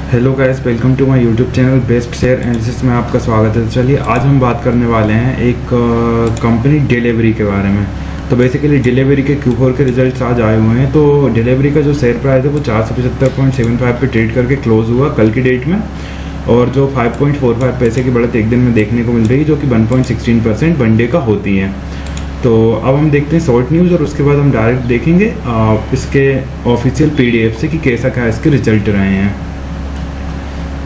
Hello guys, welcome to my YouTube channel best share analysis में आपका स्वागत है। चलिए आज हम बात करने वाले हैं एक कंपनी डिलीवरी के बारे में। तो बेसिकली डिलीवरी के Q4 के रिजल्ट्स आज आए हुए हैं। तो डिलीवरी का जो शेयर प्राइस है वो 475.75 पे ट्रेड करके क्लोज हुआ कल की डेट में, और जो 5.45 पैसे की बढ़त एक दिन में देखने को मिल रही है, जो कि 1.16% वन डे का होती है। तो अब हम देखते हैं शॉर्ट न्यूज़ और उसके बाद हम डायरेक्ट देखेंगे इसके ऑफिशियल PDF से कि कैसा क्या इसके रिजल्ट रहे हैं।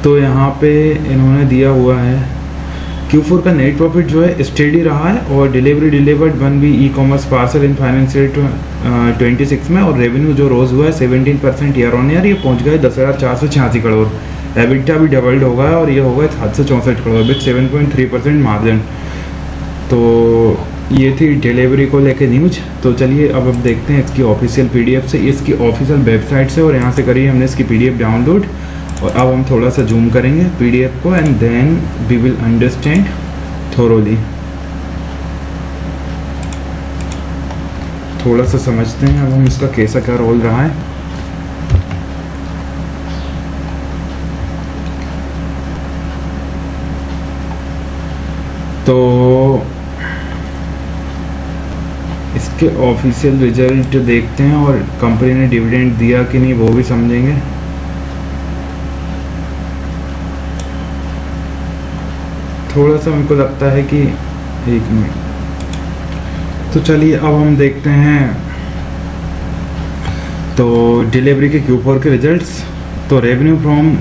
तो यहाँ पे इन्होंने दिया हुआ है Q4 का नेट प्रॉफिट जो है स्टेडी रहा है, और delivery delivered 1 e-commerce parcel in financial 26 में, और रेवेन्यू जो रोज हुआ है 17% ईयर ऑन ईयर, ये पहुँच गए 10,486 करोड़। एबिटा भी डबल्ड होगा और ये होगा 764 करोड़ विथ 7.3% मार्जिन। तो ये थी डिलीवरी को लेके न्यूज। तो चलिए अब हम देखते हैं इसकी ऑफिशियल PDF से, इसकी ऑफिशियल वेबसाइट से, और यहाँ से करिए हमने इसकी PDF डाउनलोड। और अब हम थोड़ा सा जूम करेंगे PDF को and then we will understand thoroughly. थोड़ा सा समझते हैं अब हम इसका कैसा क्या रोल रहा है। तो इसके ऑफिशियल रिजल्ट देखते हैं और कंपनी ने डिविडेंड दिया कि नहीं वो भी समझेंगे। थोड़ा सा मेरे को लगता है कि एक मिनट। तो चलिए अब हम देखते हैं तो डिलीवरी के Q4 के रिजल्ट्स। तो revenue from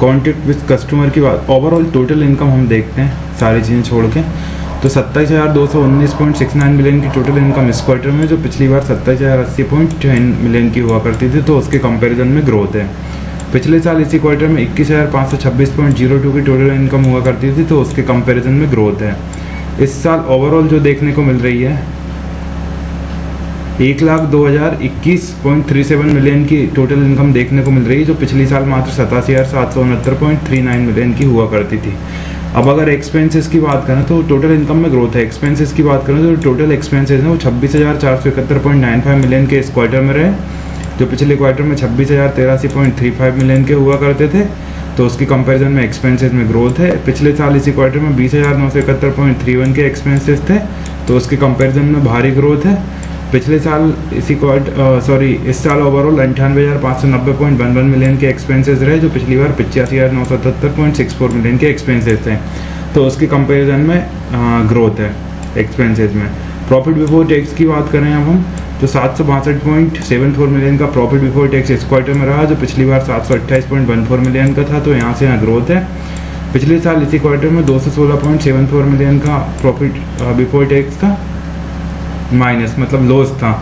contact with customer की बात, ओवरऑल टोटल इनकम हम देखते हैं सारी चीज़ें छोड़ के। तो 27,219.69 मिलियन की टोटल इनकम इस क्वार्टर में, जो पिछली बार 27,080.10 मिलियन की हुआ करती थी, तो उसके कंपैरिजन में ग्रोथ है। पिछले साल इसी क्वार्टर में 21,526.02 की टोटल इनकम हुआ करती थी, तो उसके कंपैरिजन में ग्रोथ है। इस साल ओवरऑल जो देखने को मिल रही है 1,02,021.37 मिलियन की टोटल इनकम देखने को मिल रही है, जो पिछली साल मात्र 87,769.39 मिलियन की हुआ करती थी। अब अगर एक्सपेंसेस की बात करें तो टोटल इनकम में ग्रोथ है। एक्सपेंसेस की बात करें तो टोटल एक्सपेंसेस हैं वो 26,471.95 मिलियन के इस क्वार्टर में रहे, जो पिछले क्वार्टर में 26,083.35 मिलियन के हुआ करते थे, तो उसकी कंपैरिजन में एक्सपेंसेस में ग्रोथ है। पिछले साल इसी क्वार्टर में 20,971.31 के एक्सपेंसेस थे, तो उसके कंपैरिजन में भारी ग्रोथ है। पिछले साल इस साल ओवरऑल 98,590.11 मिलियन के एक्सपेंसेस रहे, जो पिछली बार 85,977.64 मिलियन के एक्सपेंसेस थे, तो उसके कंपैरिजन में ग्रोथ है एक्सपेंसेस में। प्रॉफिट बिफोर टैक्स की बात करें अब हम, तो 762.74 मिलियन का प्रॉफिट बिफोर टैक्स इस क्वार्टर में रहा, जो पिछली बार 728.14 मिलियन का था, तो यहाँ से यहाँ ग्रोथ है। पिछले साल इसी क्वार्टर में 216.74 मिलियन का प्रॉफिट बिफोर टैक्स था, माइनस मतलब लॉस था,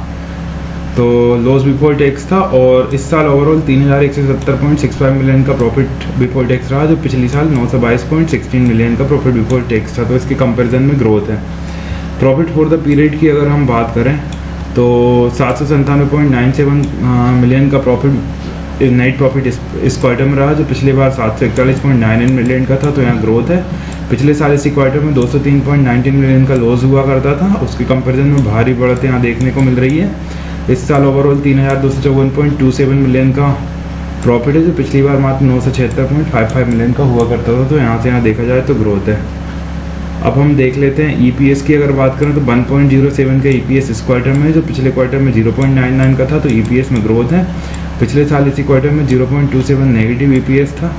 तो लॉस बिफोर टैक्स था। और इस साल ओवरऑल 3,170.65 मिलियन का प्रॉफिट बिफोर टैक्स रहा, जो पिछली साल 922.16 मिलियन का प्रॉफिट बिफोर टैक्स था, तो इसके कंपैरिजन में ग्रोथ है। प्रॉफिट फॉर द पीरियड की अगर हम बात करें तो 797.97 मिलियन का प्रॉफिट नेट प्रॉफिट इस क्वार्टर में रहा, जो पिछली बार 741.99 मिलियन का था, तो यहाँ ग्रोथ है। पिछले साल इसी क्वार्टर में 203.19 मिलियन का लॉस हुआ करता था, उसके कंपैरिजन में भारी बढ़त यहाँ देखने को मिल रही है। इस साल ओवरऑल 3,254.27 मिलियन का प्रॉफिट है, जो पिछली बार मात्र 976.55 मिलियन का हुआ करता था, तो यहाँ से यहाँ देखा जाए तो ग्रोथ है। अब हम देख लेते हैं EPS की अगर बात करें तो 1.07 का EPS इस क्वार्टर में, जो पिछले क्वार्टर में 0.99 का था, तो EPS में ग्रोथ है। पिछले साल इसी क्वार्टर में 0.27 नेगेटिव EPS था,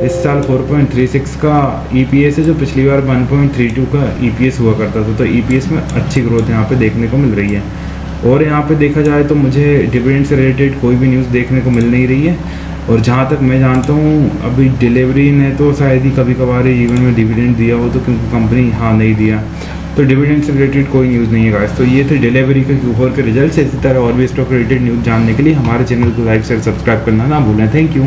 इस साल 4.36 का EPS है, जो पिछली बार 1.32 का EPS हुआ करता था, तो EPS में अच्छी ग्रोथ यहाँ पे देखने को मिल रही है। और यहाँ पे देखा जाए तो मुझे डिविडेंड से रिलेटेड कोई भी न्यूज़ देखने को मिल नहीं रही है, और जहाँ तक मैं जानता हूँ अभी डिलीवरी ने तो शायद ही कभी कभार जीवन में डिविडेंड दिया हो, तो क्योंकि कंपनी हाँ नहीं दिया, तो डिविडेंड से रिलेटेड कोई न्यूज़ नहीं है गाइस। तो ये थे डिलीवरी के Q4 के रिजल्ट्स। इसी तरह और भी स्टॉक रिलेटेड न्यूज़ जानने के लिए हमारे चैनल को लाइक शेयर सब्सक्राइब करना ना भूलें। Thank you.